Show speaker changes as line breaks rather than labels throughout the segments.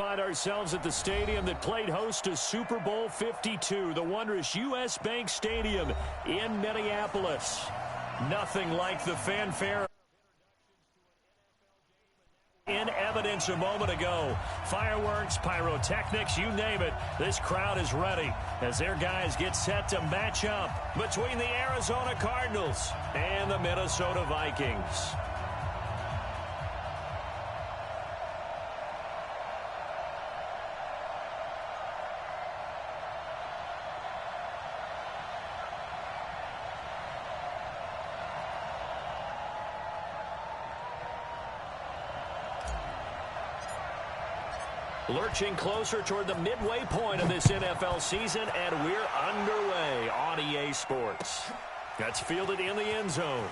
find ourselves at the stadium that played host to Super Bowl 52, the wondrous U.S. Bank Stadium in Minneapolis. Nothing like the fanfare in evidence a moment ago. Fireworks, pyrotechnics, you name it. This crowd is ready as their guys get set to match up between the Arizona Cardinals and the Minnesota Vikings. Lurching closer toward the midway point of this NFL season, and we're underway on EA Sports. That's fielded in the end zone.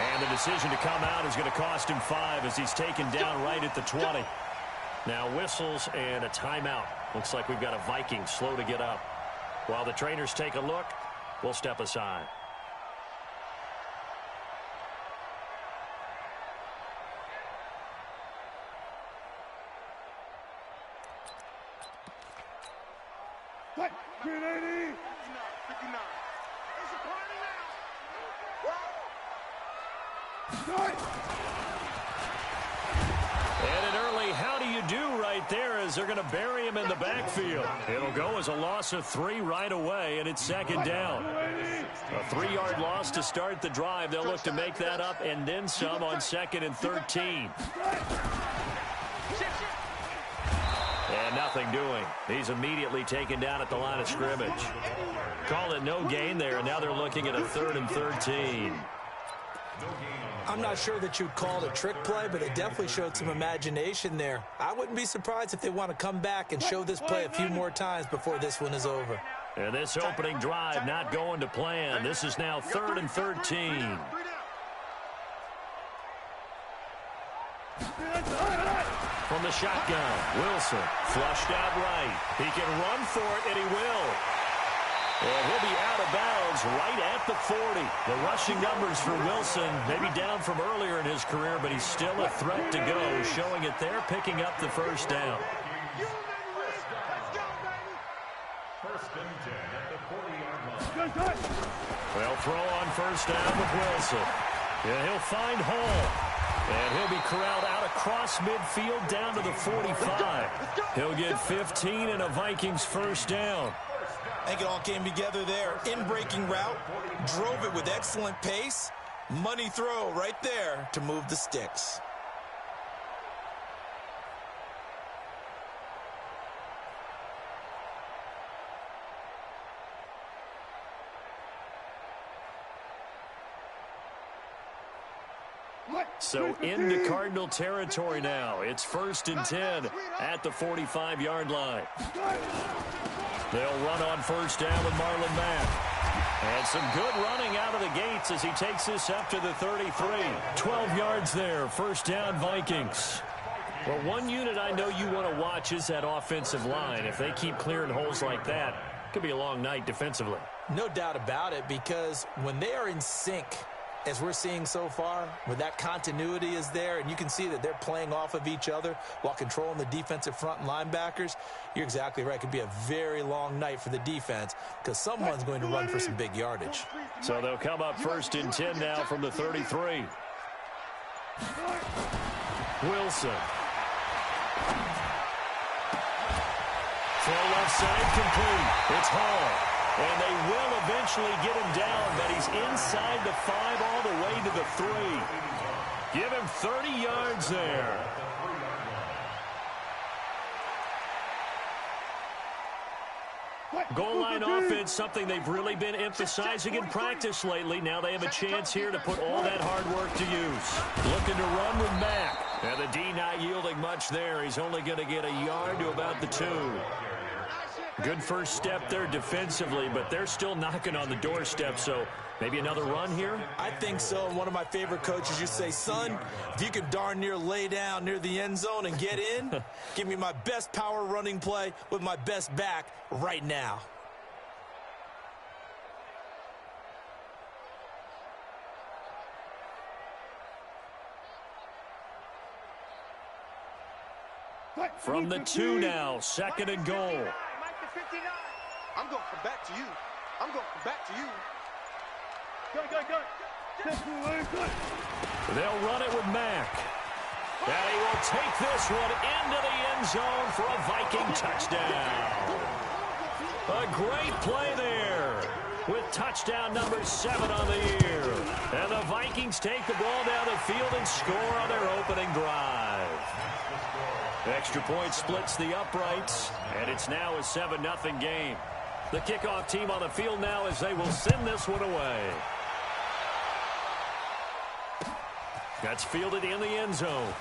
And the decision to come out is going to cost him 5 as he's taken down right at the 20. Now whistles and a timeout. Looks like we've got a Viking slow to get up. While the trainers take a look, we'll step aside. And an early how do you do right there as they're going to bury him in the backfield. It'll go as a loss of 3 right away, and it's second down. A 3-yard loss to start the drive. They'll look to make that up and then some on 2nd and 13. And nothing doing. He's immediately taken down at the line of scrimmage. Call it no gain there, and now they're looking at a 3rd and 13.
I'm not sure that you'd call it a trick play, but it definitely showed some imagination there. I wouldn't be surprised if they want to come back and show this play a few more times before this one is over.
And this opening drive not going to plan. This is now 3rd and 13. From the shotgun, Wilson flushed out right. He can run for it, and he will. And he'll be out of bounds right at the 40. The rushing numbers for Wilson, maybe down from earlier in his career, but he's still a threat to go, showing it there, picking up the first down. Well, throw on first down with Wilson. Yeah, he'll find Hall. And he'll be corralled out across midfield down to the 45. He'll get 15 and a Vikings first down.
I think it all came together there. In-breaking route, drove it with excellent pace. Money throw right there to move the sticks.
So into Cardinal territory now. It's 1st and 10 at the 45-yard line. They'll run on first down with Marlon Mack. And some good running out of the gates as he takes this up to the 33. 12 yards there, first down Vikings. Well, one unit I know you want to watch is that offensive line. If they keep clearing holes like that, it could be a long night defensively.
No doubt about it, because when they are in sync, as we're seeing so far, where that continuity is there, and you can see that they're playing off of each other while controlling the defensive front and linebackers, you're exactly right. It could be a very long night for the defense because someone's going to run for some big yardage.
So they'll come up 1st and 10 now from the 33. Wilson. Throw left side complete. It's Hall. And they will eventually get him down, but he's inside the 5 all the way to the 3. Give him 30 yards there. Goal line offense, something they've really been emphasizing in practice lately. Now they have a chance here to put all that hard work to use. Looking to run with Mack. And the D not yielding much there. He's only going to get a yard to about the 2. Good first step there defensively, but they're still knocking on the doorstep, so maybe another run here?
I think so. And one of my favorite coaches, you say, son, if you can darn near lay down near the end zone and get in, give me my best power running play with my best back right now.
From the 2 now, 2nd and goal.
I'm going to come back to you. I'm going to come back to you.
They'll run it with Mack. And he will take this one into the end zone for a Viking touchdown. A great play there with touchdown number 7 on the year. And the Vikings take the ball down the field and score on their opening drive. Extra point splits the uprights, and it's now a 7-0 game. The kickoff team on the field now as they will send this one away. That's fielded in the end zone.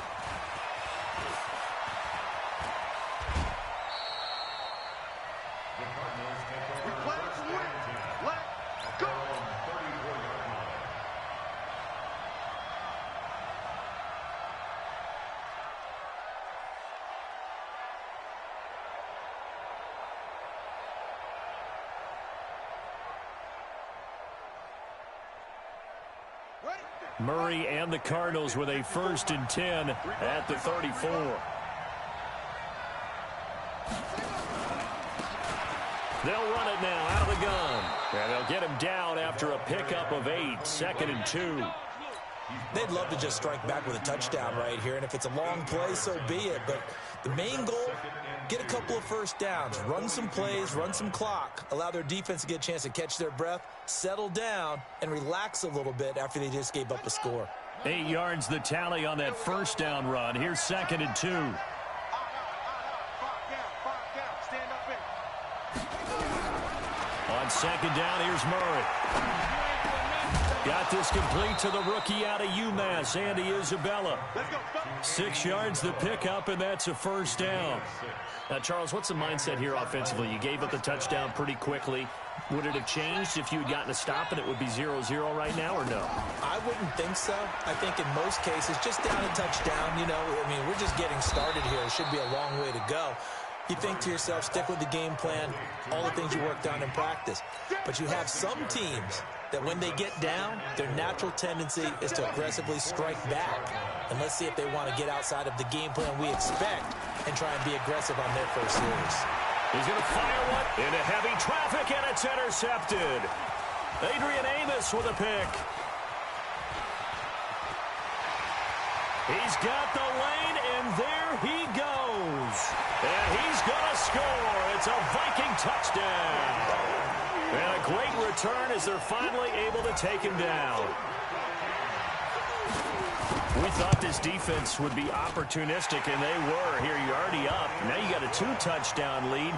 Murray and the Cardinals with a 1st and 10 at the 34. They'll run it now out of the gun. And they'll get him down after a pickup of 8, 2nd and 2.
They'd love to just strike back with a touchdown right here, and if it's a long play, so be it. But the main goal, get a couple of first downs, run some plays, run some clock, allow their defense to get a chance to catch their breath, settle down, and relax a little bit after they just gave up a score.
8 yards the tally on that 1st down run. Here's 2nd and 2. On 2nd down, here's Murray. Got this complete to the rookie out of UMass, Andy Isabella. 6 yards the pickup, and that's a 1st down. Now, Charles, what's the mindset here offensively? You gave up the touchdown pretty quickly. Would it have changed if you had gotten a stop and it would be 0-0 right now, or no?
I wouldn't think so. I think in most cases, just down a touchdown, you know, I mean, we're just getting started here. It should be a long way to go. You think to yourself, stick with the game plan, all the things you worked on in practice. But you have some teams that when they get down, their natural tendency is to aggressively strike back. And let's see if they want to get outside of the game plan we expect and try and be aggressive on their first series.
He's going to fire one into heavy traffic, and it's intercepted. Adrian Amos with a pick. He's got the lane, and there he goes. And he's going to score. It's a Viking touchdown. And a great return as they're finally able to take him down. We thought this defense would be opportunistic, and they were. Here, you're already up. Now you got a 2-touchdown lead.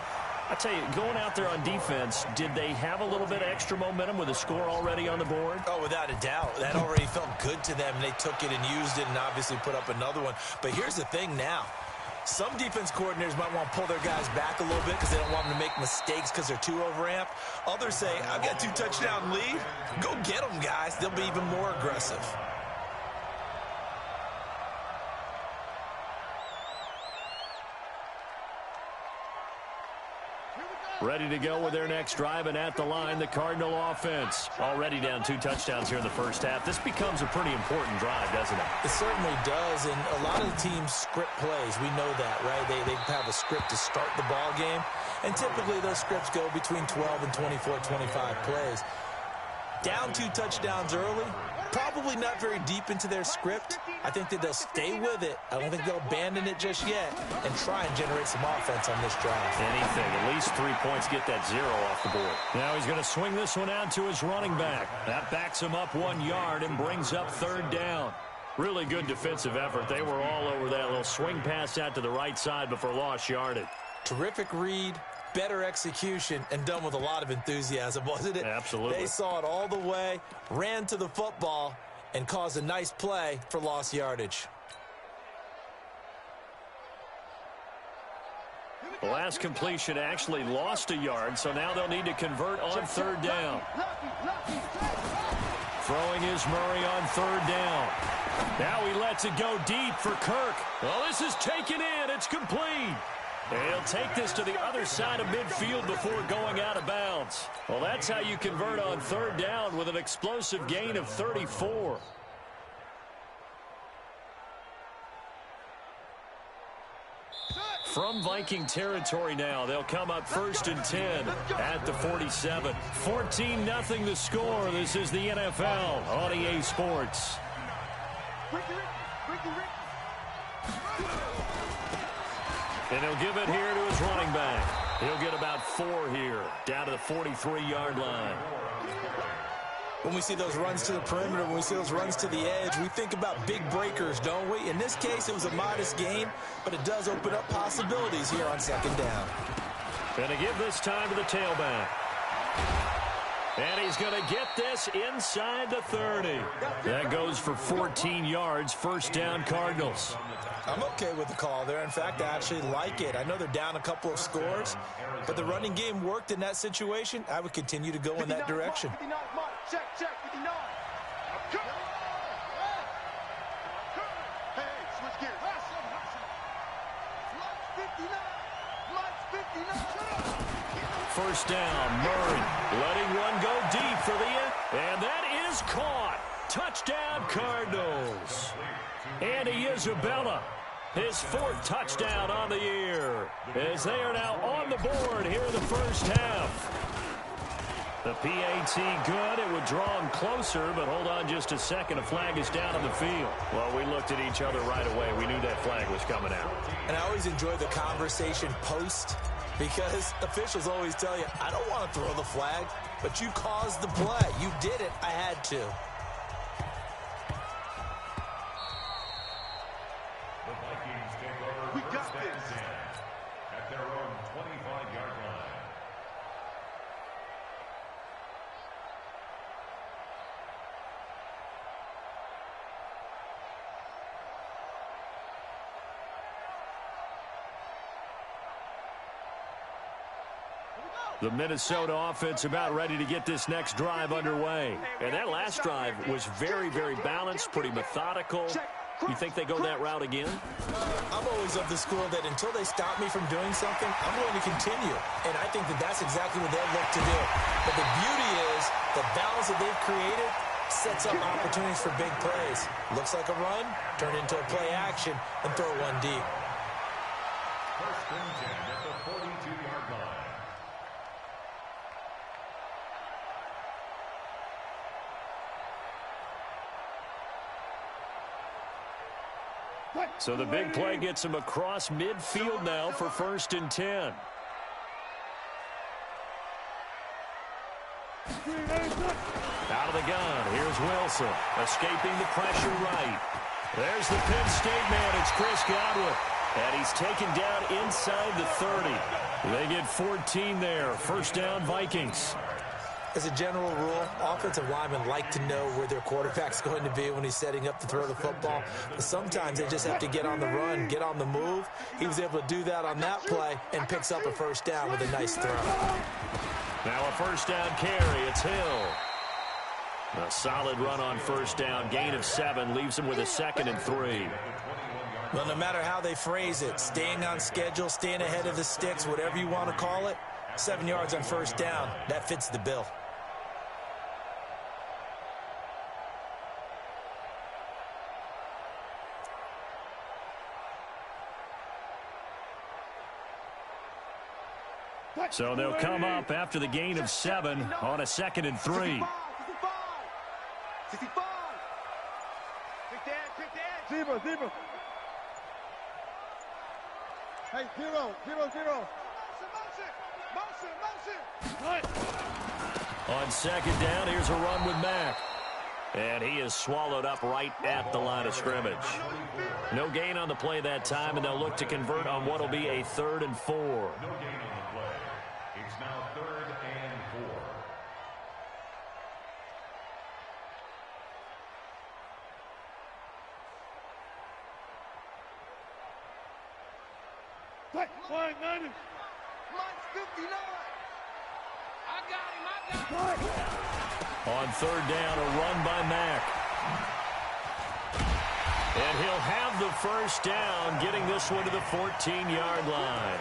I tell you, going out there on defense, did they have a little bit of extra momentum with a score already on the board?
Oh, without a doubt. That already felt good to them. They took it and used it and obviously put up another one. But here's the thing now. Some defense coordinators might want to pull their guys back a little bit because they don't want them to make mistakes because they're too overamped. Others say, I've got a 2-touchdown lead. Go get them, guys. They'll be even more aggressive.
Ready to go with their next drive, and at the line, the Cardinal offense. Already down 2 touchdowns here in the first half. This becomes a pretty important drive, doesn't it?
It certainly does, and a lot of the teams script plays. We know that, right? They have a script to start the ball game, and typically those scripts go between 12 and 24, 25 plays. Down 2 touchdowns early, probably not very deep into their script. I think that they'll stay with it. I don't think they'll abandon it just yet and try and generate some offense on this drive.
Anything. At least 3 points, get that 0 off the board. Now he's going to swing this one out to his running back. That backs him up 1 yard and brings up 3rd down. Really good defensive effort. They were all over that little swing pass out to the right side before lost yardage.
Terrific read, better execution, and done with a lot of enthusiasm, wasn't it?
Absolutely.
They saw it all the way, ran to the football, and caused a nice play for lost yardage.
The last completion actually lost a yard, so now they'll need to convert on 3rd down. Throwing is Murray on 3rd down. Now he lets it go deep for Kirk. Well, this is taken in. It's complete. And he'll take this to the other side of midfield before going out of bounds. Well, that's how you convert on 3rd down with an explosive gain of 34. from Viking territory now. They'll come up 1st and 10 at the 47. 14-0 the score. This is the NFL on EA Sports. And he'll give it here to his running back. He'll get about 4 here, down to the 43-yard line.
When we see those runs to the perimeter, when we see those runs to the edge, we think about big breakers, don't we? In this case, it was a modest gain, but it does open up possibilities here on 2nd down.
Going to give this time to the tailback. And he's going to get this inside the 30. That goes for 14 yards, 1st down Cardinals.
I'm okay with the call there. In fact, I actually like it. I know they're down a couple of scores, but the running game worked in that situation. I would continue to go in that direction.
Check, 59. Hey, switch gears. 59.
1st down, Murray letting one go deep for the end. And that is caught. Touchdown, Cardinals. Andy Isabella, his 4th touchdown on the year, as they are now on the board here in the 1st half. The PAT good. It would draw him closer, but hold on just a second. A flag is down on the field. Well, we looked at each other right away. We knew that flag was coming out.
And I always enjoy the conversation post, because officials always tell you, I don't want to throw the flag, but you caused the play. You did it. I had to.
The Vikings take over
We got
first and 10 at their own 25-yard line.
The Minnesota offense about ready to get this next drive underway. And that last drive was very, very balanced, pretty methodical. You think they go that route again?
I'm always of the school that until they stop me from doing something, I'm going to continue. And I think that that's exactly what they'll look to do. But the beauty is the balance that they've created sets up opportunities for big plays. Looks like a run, turn into a play action, and throw one deep.
1st and 10 at the 42-yard line.
So the big play gets him across midfield now for 1st and 10. Out of the gun, here's Wilson, escaping the pressure right. There's the Penn State man, it's Chris Godwin. And he's taken down inside the 30. They get 14 there, 1st down Vikings.
As a general rule, offensive linemen like to know where their quarterback's going to be when he's setting up to throw the football. But sometimes they just have to get on the run, get on the move. He was able to do that on that play and picks up a 1st down with a nice throw.
Now a 1st down carry. It's Hill. A solid run on 1st down. Gain of 7 leaves him with a 2nd and 3.
Well, no matter how they phrase it, staying on schedule, staying ahead of the sticks, whatever you want to call it, 7 yards on 1st down, that fits the bill.
So they'll come up after the gain of 7 on a 2nd and 3.
65. Quick dad. Zero. Hey, zero. Motion.
On 2nd down, here's a run with Mack. And he is swallowed up right at the line of scrimmage. No gain on the play that time, and they'll look to convert on what will be a 3rd and 4.
No gain on the play. It's now 3rd and 4.
Mine's 59. I got him.
On 3rd down, a run by Mack. And he'll have the 1st down, getting this one to the 14-yard line.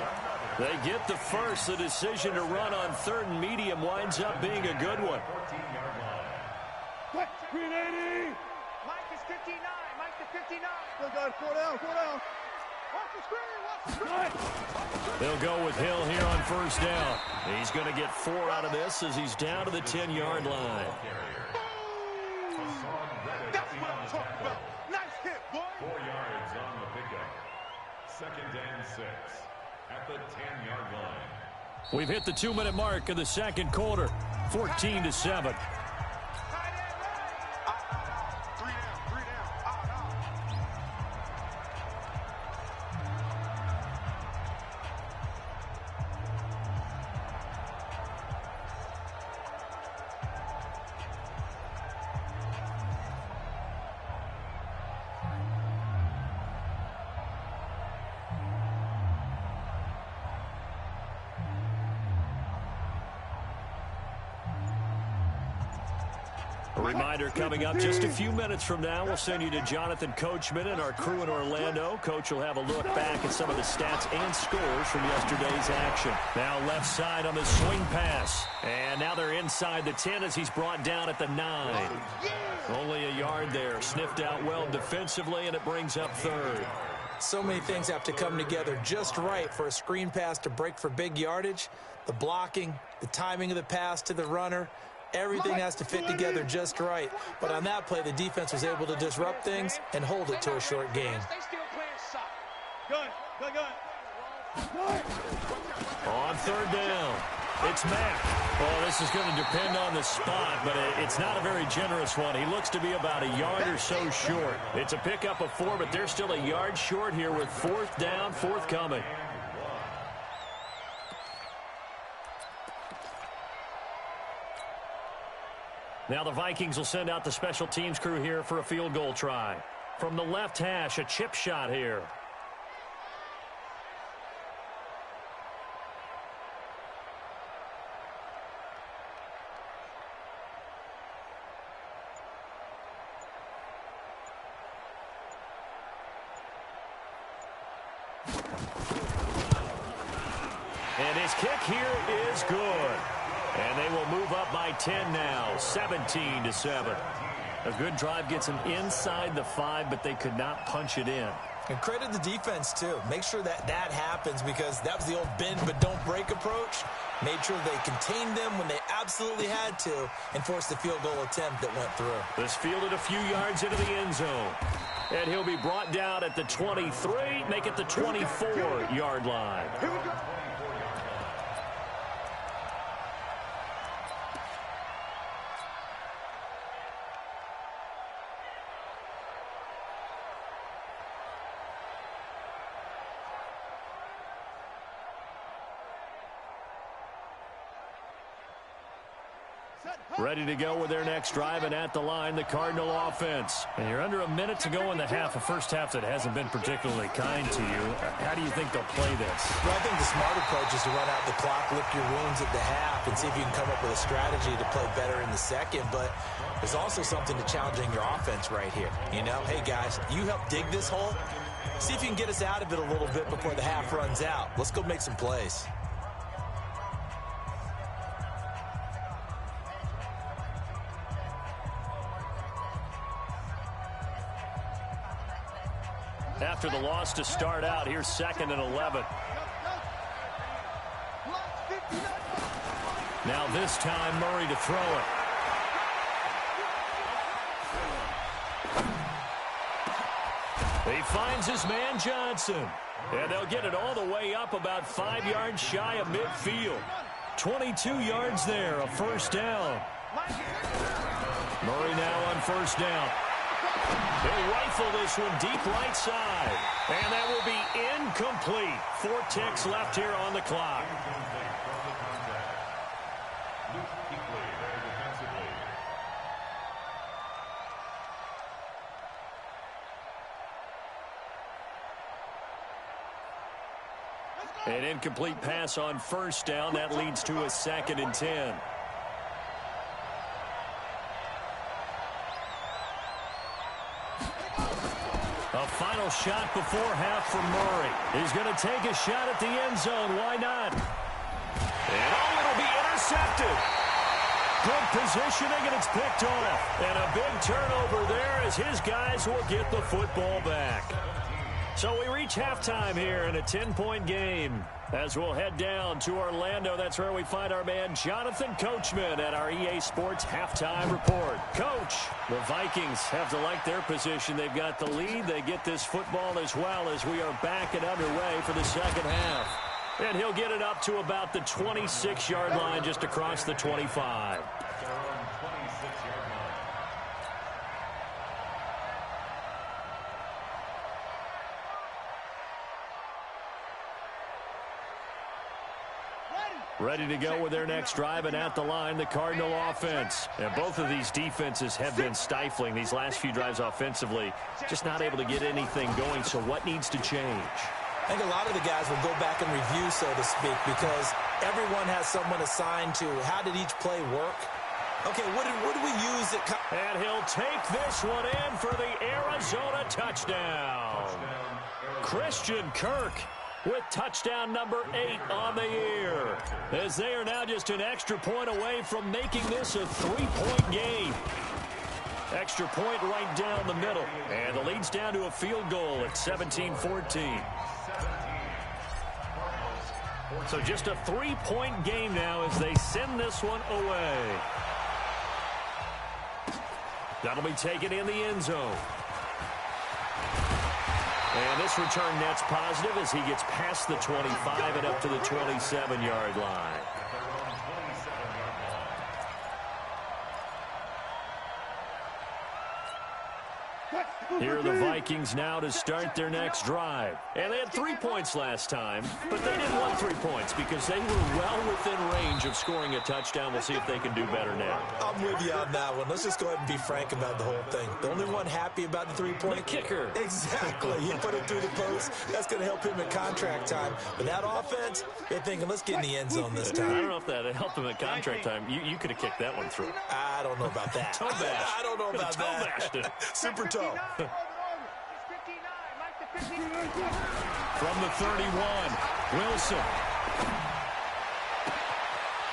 They get the first. The decision to run on 3rd and medium winds up being a good one.
14-yard line.
380. Mike is 59. Mike is 59. Go, guys. 4 down.
They'll go with Hill here on first down. He's going to get 4 out of this as he's down to the 10-yard line.
That's what I'm talking about. Nice hit, boy.
4 yards on the pickup. 2nd and 6 at the 10-yard line.
We've hit the 2-minute mark of the second quarter. 14-7. A reminder coming up just a few minutes from now. We'll send you to Jonathan Coachman and our crew in Orlando. Coach will have a look back at some of the stats and scores from yesterday's action. Now left side on the swing pass. And now they're inside the 10 as he's brought down at the 9. Only a yard there. Sniffed out well defensively, and it brings up 3rd.
So many things have to come together just right for a screen pass to break for big yardage. The blocking, the timing of the pass to the runner, everything has to fit together just right. But on that play, the defense was able to disrupt things and hold it to a short gain.
On 3rd down, it's Mack. Well, this is going to depend on the spot, but it's not a very generous one. He looks to be about a yard or so short. It's a pickup of 4, but they're still a yard short here with 4th down, forthcoming. Now the Vikings will send out the special teams crew here for a field goal try. From the left hash, a chip shot here. And his kick here is good. And they will move up by 10 now, 17-7. A good drive gets them inside the 5, but they could not punch it in.
And credit the defense, too. Make sure that happens, because that was the old bend but don't break approach. Made sure they contained them when they absolutely had to and forced the field goal attempt that went through.
This fielded a few yards into the end zone. And he'll be brought down at the 23, make it the 24-yard line.
Here we go.
Ready to go with their next drive, and at the line, the Cardinal offense. And you're under a minute to go in the half, a first half that hasn't been particularly kind to you. How do you think they'll play this?
Well, I think the smart approach is to run out the clock, lick your wounds at the half, and see if you can come up with a strategy to play better in the second. But there's also something to challenging your offense right here. You know, hey, guys, you help dig this hole. See if you can get us out of it a little bit before the half runs out. Let's go make some plays.
After the loss to start out, here's 2nd and 11. Now this time, Murray to throw it. He finds his man Johnson. And they'll get it all the way up about 5 yards shy of midfield. 22 yards there, a first down. Murray now on first down. They'll rifle this one deep right side. And that will be incomplete. 4 ticks left here on the clock. An incomplete pass on first down. That leads to a 2nd and 10. A final shot before half from Murray. He's going to take a shot at the end zone. Why not? And it'll be intercepted. Good positioning, and it's picked off. And a big turnover there as his guys will get the football back. So we reach halftime here in a 10-point game. As we'll head down to Orlando, that's where we find our man Jonathan Coachman at our EA Sports Halftime Report. Coach, the Vikings have to like their position. They've got the lead. They get this football as well as we are back and underway for the second half. And he'll get it up to about the 26-yard line just across the 25. Ready to go with their next drive, and at the line, the Cardinal offense. And both of these defenses have been stifling these last few drives offensively, just not able to get anything going. So what needs to change?
I think a lot of the guys will go back and review, so to speak, because everyone has someone assigned to how did each play work. Okay, what did we use it?
And he'll take this one in for the Arizona touchdown. Christian Kirk with touchdown number 8 on the year, as they are now just an extra point away from making this a 3-point game. Extra point right down the middle, and the lead's down to a field goal at 17-14. So just a 3-point game now as they send this one away. That'll be taken in the end zone. And this return net's positive as he gets past the 25 and up to the 27-yard line. Here are the Vikings now to start their next drive. And they had 3 points last time, but they didn't want 3 points because they were well within range of scoring a touchdown. We'll see if they can do better now.
I'm with you on that one. Let's just go ahead and be frank about the whole thing. The only one happy about the 3-point...
The kicker.
Exactly. You put it through the post. That's going to help him in contract time. But that offense, they're thinking, let's get in the end zone this time.
I don't know if that helped him at contract time. You could have kicked that one through.
I don't know about that.
Toe bash.
I don't know about
toe
that.
bashed it.
Super toe.
From the 31, Wilson.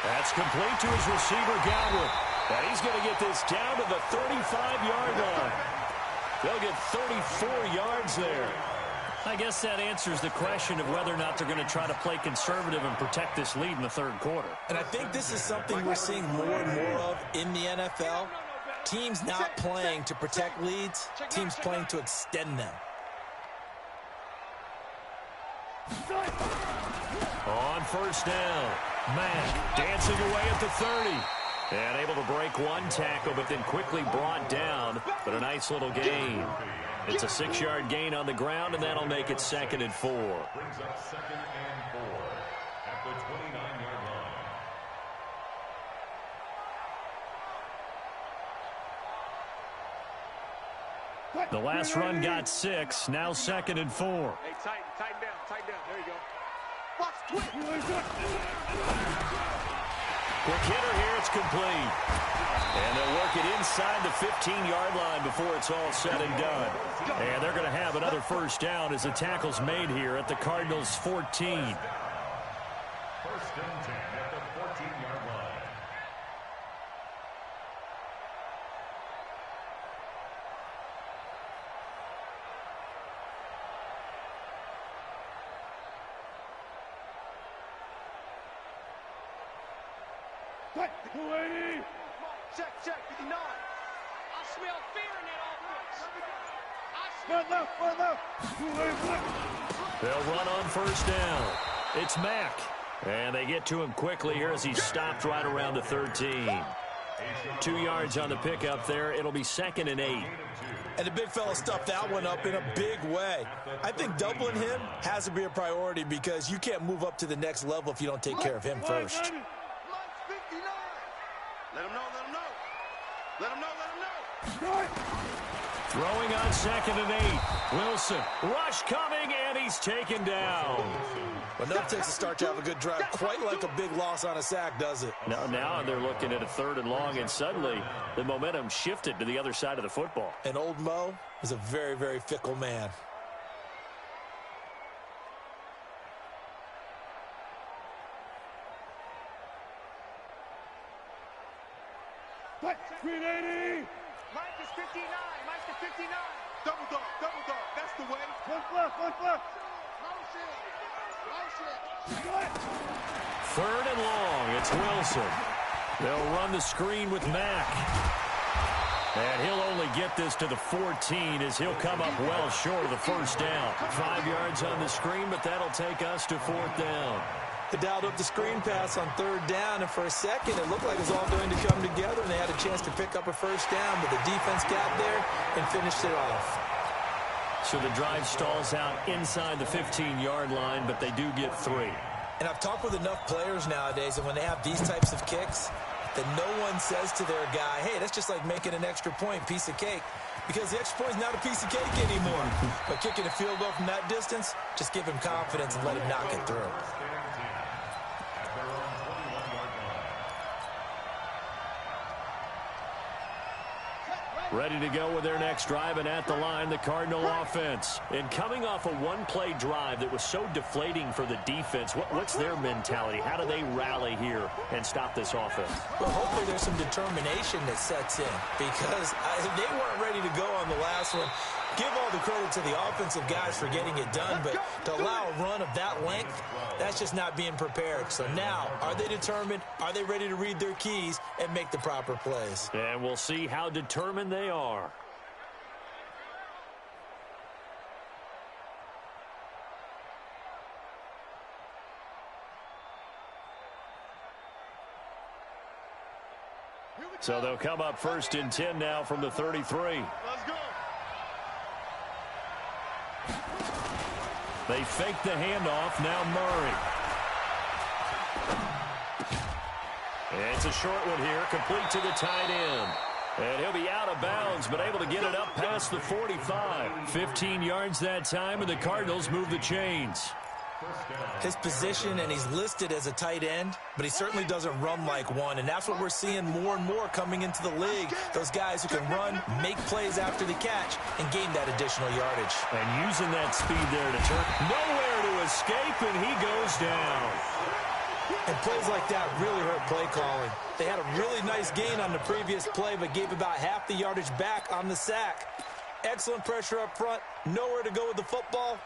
That's complete to his receiver, Godwin. And he's going to get this down to the 35-yard line. They'll get 34 yards there. I guess that answers the question of whether or not they're going to try to play conservative and protect this lead in the third quarter.
And I think this is something we're seeing more and more of in the NFL. Teams not playing to protect leads, teams playing to extend them.
On first down, Mack dancing away at the 30. And able to break one tackle, but then quickly brought down. But a nice little gain. It's a 6-yard gain on the ground, and that'll make it 2nd and 4.
Brings up 2nd and 4 at the 29-yard line.
The last run got 6, now 2nd and 4.
Hey, tighten down. There you go. Watch, twist.
Quick hitter here, it's complete. And they'll work it inside the 15-yard line before it's all said and done. And they're going to have another first down as the tackle's made here at the Cardinals' 14.
First and 10 at the 14-yard line.
Check, 59. I smell fear in that offense.
They'll run on first down. It's Mack. And they get to him quickly here as he's stopped right around the 13. 2 yards on the pickup there. It'll be 2nd and 8.
And the big fella stuffed that one up in a big way. I think doubling him has to be a priority because you can't move up to the next level if you don't take care of him first.
Let him know.
Throwing on 2nd and 8. Wilson. Rush coming, and he's taken down.
Enough takes a start to have a good drive. Quite like a big loss on a sack, does it?
Now they're looking at a 3rd and long, and suddenly the momentum shifted to the other side of the football.
And old Mo is a very, very fickle man.
Mike is 59. Double dog, that's the way.
One fluff.
Third and long, it's Wilson. They'll run the screen with Mack. And he'll only get this to the 14 as he'll come up well short of the first down. 5 yards on the screen, but that'll take us to 4th down.
They dialed up the screen pass on 3rd down, and for a second it looked like it was all going to come together, and they had a chance to pick up a first down, but the defense got there and finished it off.
So the drive stalls out inside the 15-yard line, but they do get 3.
And I've talked with enough players nowadays, and when they have these types of kicks, that no one says to their guy, hey, that's just like making an extra point, piece of cake. Because the extra point is not a piece of cake anymore. But kicking a field goal from that distance, just give him confidence and let him knock it through.
Ready to go with their next drive, and at the line, the Cardinal offense. And coming off a one-play drive that was so deflating for the defense, what's their mentality? How do they rally here and stop this offense?
Well, hopefully there's some determination that sets in, because they weren't ready to go on the last one. Give all the credit to the offensive guys for getting it done, but to allow a run of that length, that's just not being prepared. So now, are they determined? Are they ready to read their keys and make the proper plays?
And we'll see how determined they are. So they'll come up 1st and 10 now from the 33.
Let's go.
They fake the handoff. Now Murray. And it's a short one here, complete to the tight end. And he'll be out of bounds, but able to get it up past the 45. 15 yards that time, and the Cardinals move the chains.
His position, and he's listed as a tight end, but he certainly doesn't run like one, and that's what we're seeing more and more coming into the league. Those guys who can run, make plays after the catch, and gain that additional yardage.
And using that speed there to turn. Nowhere to escape, and he goes down.
And plays like that really hurt play calling. They had a really nice gain on the previous play, but gave about half the yardage back on the sack. Excellent pressure up front, nowhere to go with the football.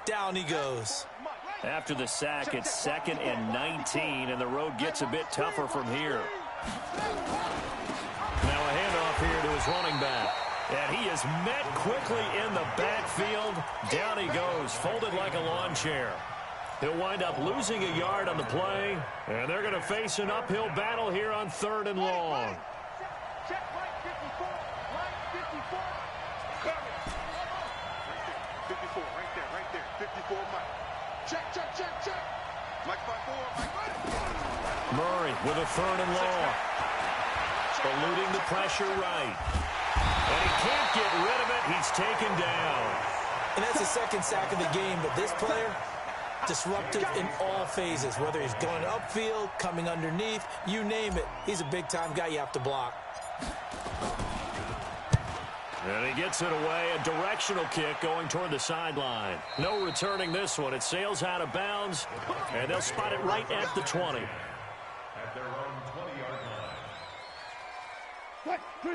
Down he goes.
After the sack, it's 2nd and 19, and the road gets a bit tougher from here. Now a handoff here to his running back. And he is met quickly in the backfield. Down he goes, folded like a lawn chair. He'll wind up losing a yard on the play, and they're going to face an uphill battle here on 3rd and long.
Check right 54. Right 54. Cover. 54, right there. 54, Mike. Check. Mike 5-4.
Murray with a 3rd and long. Eluding the pressure right. And he can't get rid of it. He's taken down.
And that's the 2nd sack of the game, but this player, disruptive in all phases, whether he's going upfield, coming underneath, you name it. He's a big-time guy you have to block.
And he gets it away, a directional kick going toward the sideline. No returning this one. It sails out of bounds, and they'll spot it right at the 20.
At their own 20-yard line.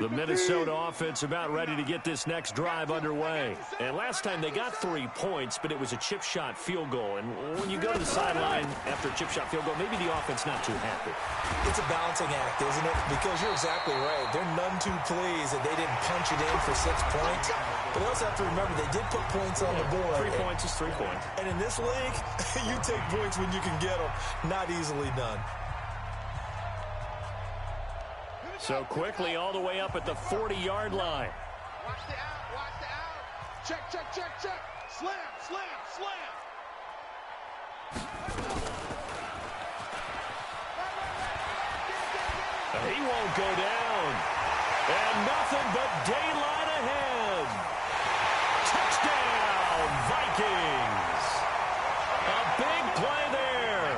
The Minnesota offense about ready to get this next drive underway. And last time they got 3 points, but it was a chip shot field goal. And when you go to the sideline after a chip shot field goal, maybe the offense not too happy.
It's a balancing act, isn't it? Because you're exactly right. They're none too pleased that they didn't punch it in for 6 points. But they also have to remember they did put points on the board.
3 points is 3 points.
And in this league, you take points when you can get them. Not easily done.
So quickly all the way up at the 40-yard line.
Watch the out. Check. Slam.
He won't go down. And nothing but daylight ahead. Touchdown, Vikings. A big play there.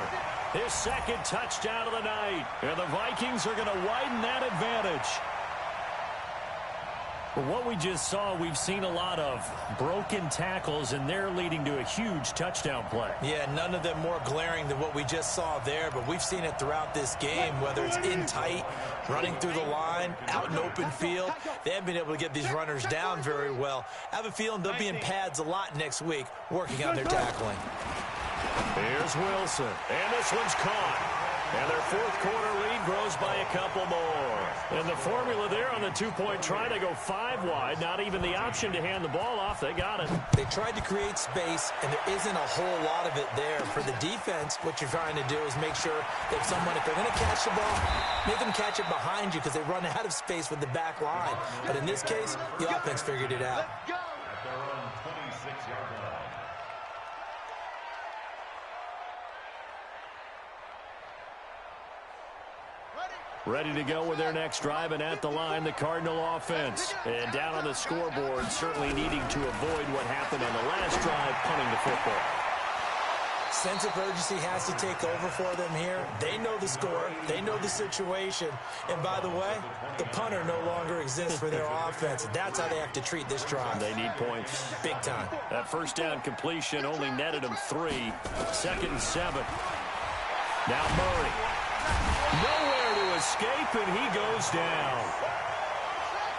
His 2nd touchdown of the night. And the Vikings are going to widen that advantage. Well, what we just saw, we've seen a lot of broken tackles, and they're leading to a huge touchdown play.
Yeah, none of them more glaring than what we just saw there, but we've seen it throughout this game, whether it's in tight, running through the line, out in open field. They haven't been able to get these runners down very well. I have a feeling they'll be in pads a lot next week, working on their tackling.
Here's Wilson, and this one's caught. And their fourth quarter lead grows by a couple more. And the formula there on the two-point try to go 5 wide. Not even the option to hand the ball off. They got it.
They tried to create space, and there isn't a whole lot of it there. For the defense, what you're trying to do is make sure that someone, if they're going to catch the ball, make them catch it behind you because they run out of space with the back line. But in this case, the offense figured it out.
At their own 26-yard line.
Ready to go with their next drive, and at the line, the Cardinal offense. And down on the scoreboard, certainly needing to avoid what happened on the last drive, punting the football.
Sense of urgency has to take over for them here. They know the score. They know the situation. And by the way, the punter no longer exists for their offense. That's how they have to treat this drive.
They need points.
Big time.
That first down completion only netted them 3. 2nd and 7. Now Murray. Nowhere to escape, and he goes down.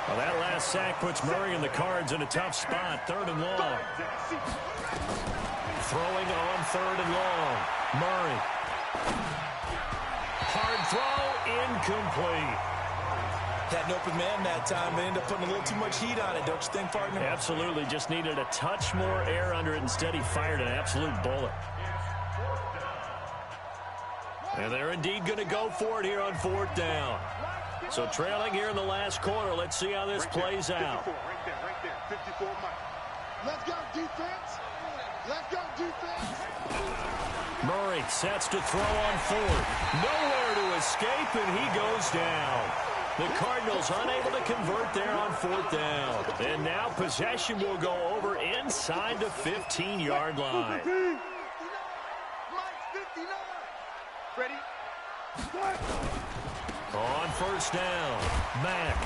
Well, that last sack puts Murray and the Cards in a tough spot. 3rd and long. Throwing on 3rd and long. Murray. Hard throw, incomplete.
Had an open man that time. They ended up putting a little too much heat on it, don't you think, partner?
Absolutely. Just needed a touch more air under it. Instead, he fired an absolute bullet. And they're indeed going to go for it here on 4th down. So trailing here in the last quarter. Let's see how this plays out.
Right there, 54 miles. Let's go, defense. Let's go, defense.
Murray sets to throw on 4th. Nowhere to escape, and he goes down. The Cardinals unable to convert there on 4th down. And now possession will go over inside the 15-yard line.
Ready?
On 1st down, Mack.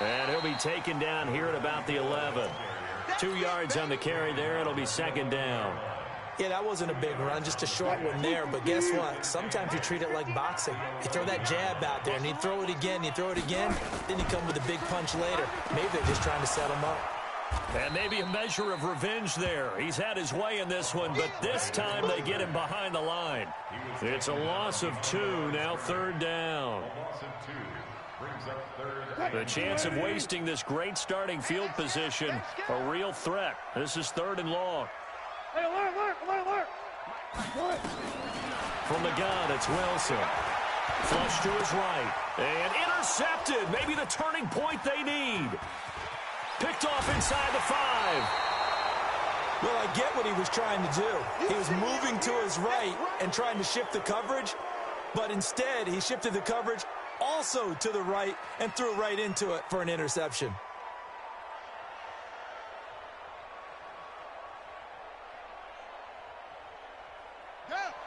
And he'll be taken down here at about the 11. 2 yards on the carry there. It'll be 2nd down.
Yeah, that wasn't a big run, just a short one there. But guess what? Sometimes you treat it like boxing. You throw that jab out there, and you throw it again, then you come with a big punch later. Maybe they're just trying to set him up.
And maybe a measure of revenge there. He's had his way in this one, but this time they get him behind the line. It's a loss of 2, now 3rd down. The chance of wasting this great starting field position, a real threat. This is 3rd and long.
Hey, alert.
From the gun, it's Wilson. Flush to his right. And intercepted. Maybe the turning point they need. Picked off inside the 5.
Well, I get what he was trying to do. He was moving to his right and trying to shift the coverage, but instead he shifted the coverage also to the right and threw right into it for an interception.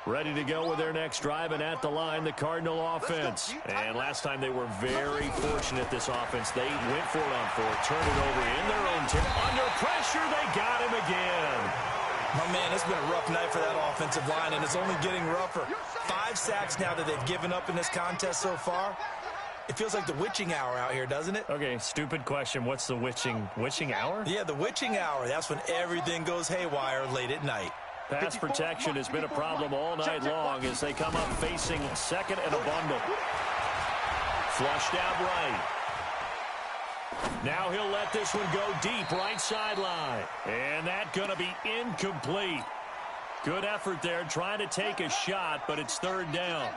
Ready to go with their next drive, and at the line, the Cardinal offense. And last time they were very fortunate, this offense. They went for it on 4th, turned it over in their own territory. Under pressure, they got him again.
My man, it's been a rough night for that offensive line, and it's only getting rougher. 5 sacks now that they've given up in this contest so far. It feels like the witching hour out here, doesn't it?
Okay, stupid question. What's the witching hour?
Yeah, the witching hour. That's when everything goes haywire late at night.
Pass protection has been a problem all night long as they come up facing 2nd and a bundle. Flushed out right. Now he'll let this one go deep, right sideline. And that's going to be incomplete. Good effort there, trying to take a shot, but it's 3rd down.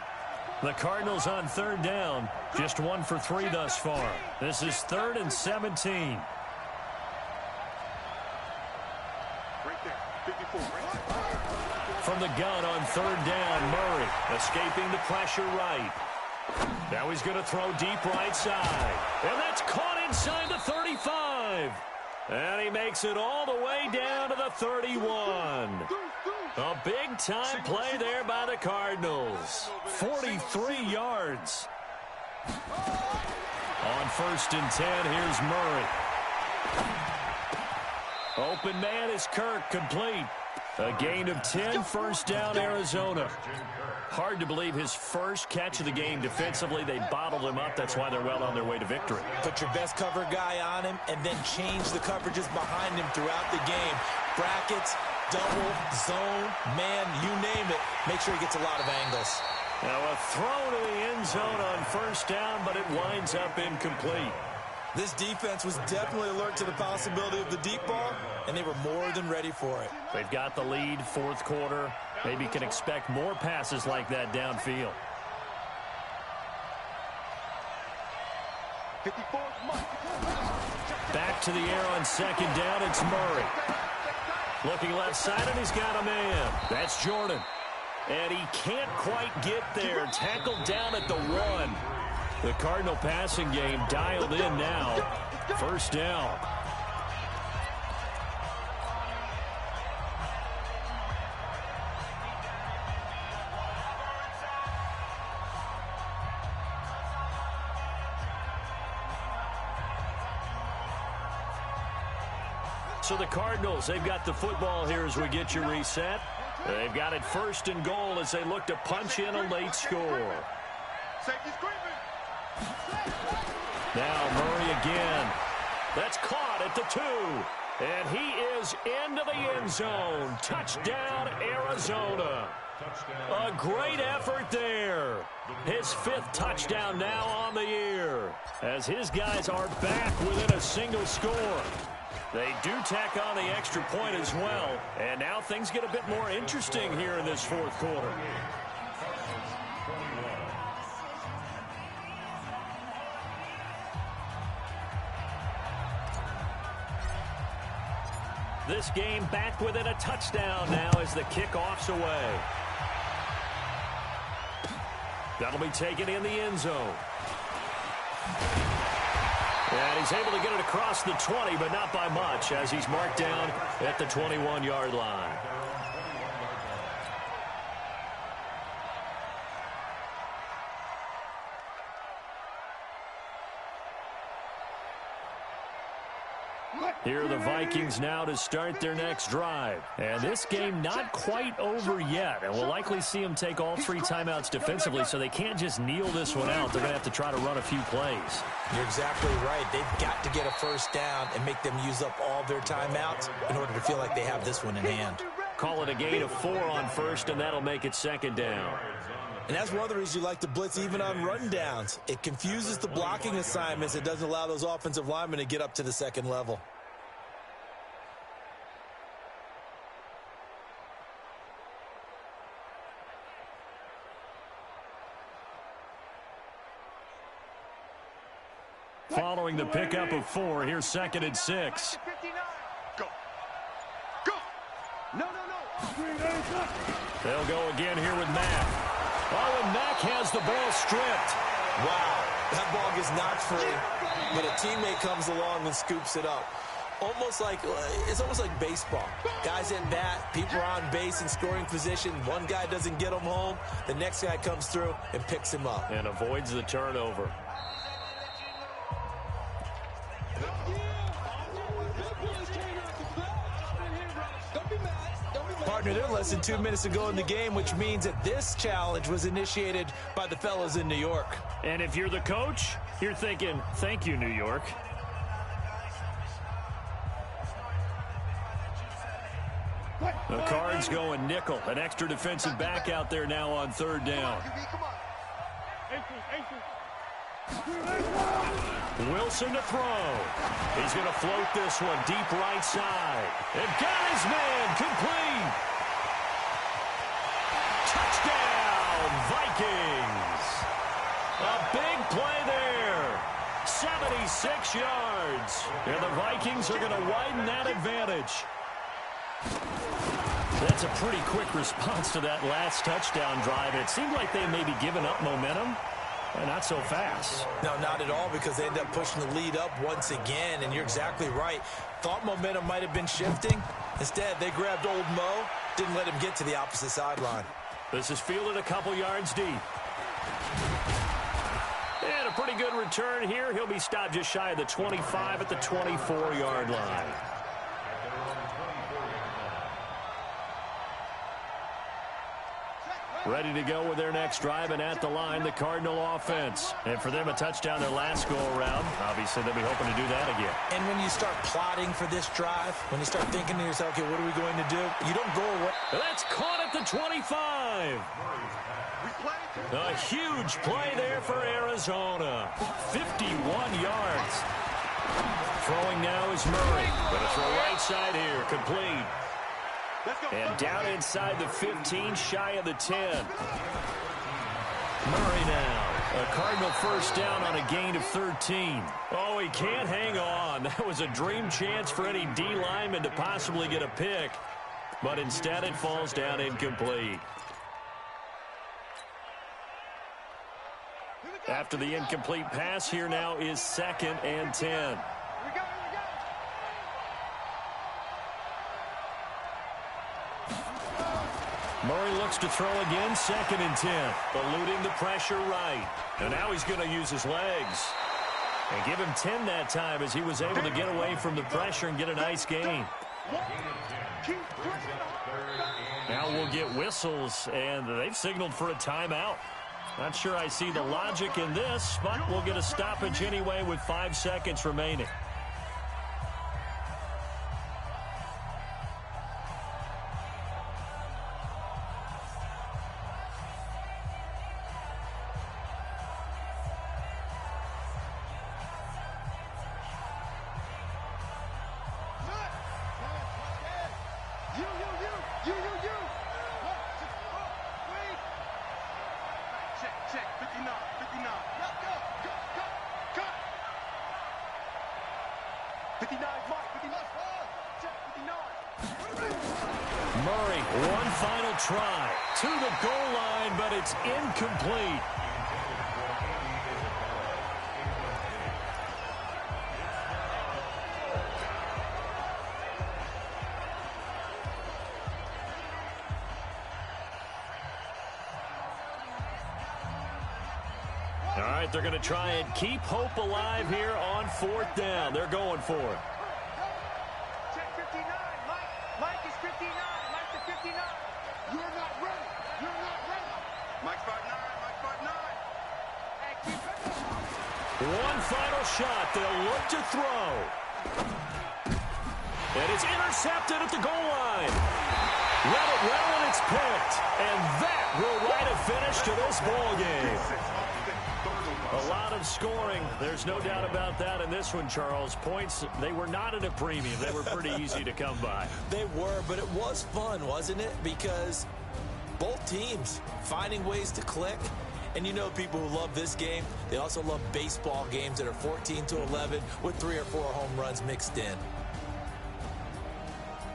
The Cardinals on 3rd down, just 1 for 3 thus far. This is 3rd and 17.
Right there, 54.
From the gun on 3rd down, Murray escaping the pressure right. Now he's going to throw deep right side. And that's caught inside the 35. And he makes it all the way down to the 31. A big-time play there by the Cardinals. 43 yards. On 1st and 10, here's Murray. Open man is Kirk, complete. A gain of 10, first down, Arizona. Hard to believe his first catch of the game defensively. They bottled him up. That's why they're well on their way to victory.
Put your best cover guy on him and then change the coverages behind him throughout the game. Brackets, double, zone, man, you name it. Make sure he gets a lot of angles.
Now a throw to the end zone on first down, but it winds up incomplete.
This defense was definitely alert to the possibility of the deep ball, and they were more than ready for it.
They've got the lead, fourth quarter. Maybe can expect more passes like that downfield.
54.
Back to the air on second down, it's Murray. Looking left side, and he's got a man. That's Jordan. And he can't quite get there. Tackled down at the 1. The Cardinal passing game dialed in now. First down. So the Cardinals, they've got the football here as we get you reset. They've got it first and goal as they look to punch in a late score. Now Murray again. That's caught at the 2. And he is into the end zone. Touchdown, Arizona. A great effort there. His 5th touchdown now on the year, as his guys are back within a single score. They do tack on the extra point as well, and now things get a bit more interesting here in this fourth quarter. This game back within a touchdown now as the kickoff's away. That'll be taken in the end zone. And he's able to get it across the 20, but not by much, as he's marked down at the 21-yard line. Here are the Vikings now to start their next drive. And this game not quite over yet. And we'll likely see them take all 3 timeouts defensively, so they can't just kneel this one out. They're going to have to try to run a few plays.
You're exactly right. They've got to get a first down and make them use up all their timeouts in order to feel like they have this one in hand.
Call it a gain of 4 on first, and that'll make it second down.
And that's one of the reasons you like to blitz even on run downs. It confuses the blocking assignments. It doesn't allow those offensive linemen to get up to the second level.
Following the pickup of 4, here's second and 6.
Go. Go. No.
They'll go again here with Mack. Oh, and Mack has the ball stripped.
Wow, that ball gets knocked free, but a teammate comes along and scoops it up. It's almost like baseball. Guys at bat, people are on base in scoring position. One guy doesn't get him home. The next guy comes through and picks him up.
And avoids the turnover.
Partner, they're less than 2 minutes to go in the game, which means that this challenge was initiated by the fellas in New York.
And if you're the coach, you're thinking, thank you, New York. The Cards going nickel. An extra defensive back out there now on third down. Wilson to throw. He's going to float this one deep right side. And got his man complete. Touchdown, Vikings. A big play there. 76 yards. And the Vikings are going to widen that advantage. That's a pretty quick response to that last touchdown drive. It seemed like they may be giving up momentum. Not so fast.
No, not at all, because they end up pushing the lead up once again, and you're exactly right. Thought momentum might have been shifting. Instead, they grabbed old Mo, didn't let him get to the opposite sideline.
This is fielded a couple yards deep. And a pretty good return here. He'll be stopped just shy of the 25 at the 24-yard line. Ready to go with their next drive, and at the line, the Cardinal offense. And for them, a touchdown their last go-around. Obviously, they'll be hoping to do that again. And when you start plotting for this drive, when you start thinking to yourself, okay, what are we going to do? You don't go away. That's caught at the 25. A huge play there for Arizona. 51 yards. Throwing now is Murray. Going to throw right side here. Complete. And down inside the 15, shy of the 10. Murray now. A Cardinal first down on a gain of 13. Oh, he can't hang on. That was a dream chance for any D lineman to possibly get a pick. But instead it falls down incomplete. After the incomplete pass, here now is 2nd and 10. Murray looks to throw again, 2nd and 10. Eluding the pressure right. And now he's going to use his legs. And give him 10 that time as he was able to get away from the pressure and get a nice gain. Now we'll get whistles, and they've signaled for a timeout. Not sure I see the logic in this, but we'll get a stoppage anyway with 5 seconds remaining. Murray, one final try to the goal line, but it's incomplete. All right, they're going to try and keep hope alive here on 4th down. They're going for it.
Check 59. Mike is 59. Mike's at 59. You're not ready. You're not ready. Mike's 5'9". Mike's 5'9". Hey, keep it.
One final shot. They'll look to throw. And it's intercepted at the goal line. Let it well, and it's picked. And that will write a finish to this ball game. A lot of scoring. There's no doubt about that in this one, Charles. Points, they were not at a premium. They were pretty easy to come by.
They were, but it was fun, wasn't it? Because both teams finding ways to click. And you know people who love this game, they also love baseball games that are 14-11 with 3 or 4 home runs mixed in.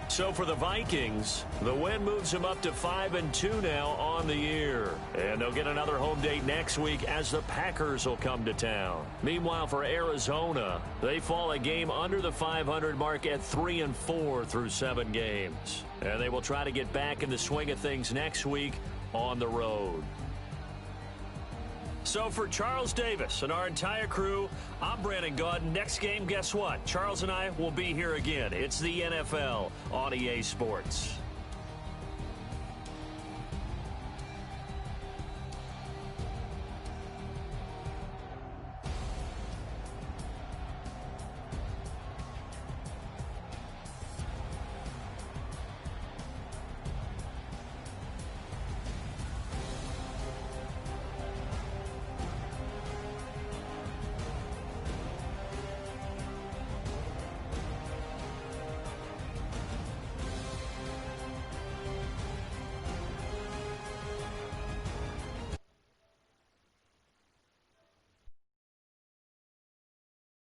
So for the Vikings, the win moves them up to 5-2 now on the year. And they'll get another home date next week as the Packers will come to town. Meanwhile, for Arizona, they fall a game under the 500 mark at 3-4 through 7 games. And they will try to get back in the swing of things next week on the road. So for Charles Davis and our entire crew, I'm Brandon Gaudin. Next game, guess what? Charles and I will be here again. It's the NFL on EA Sports.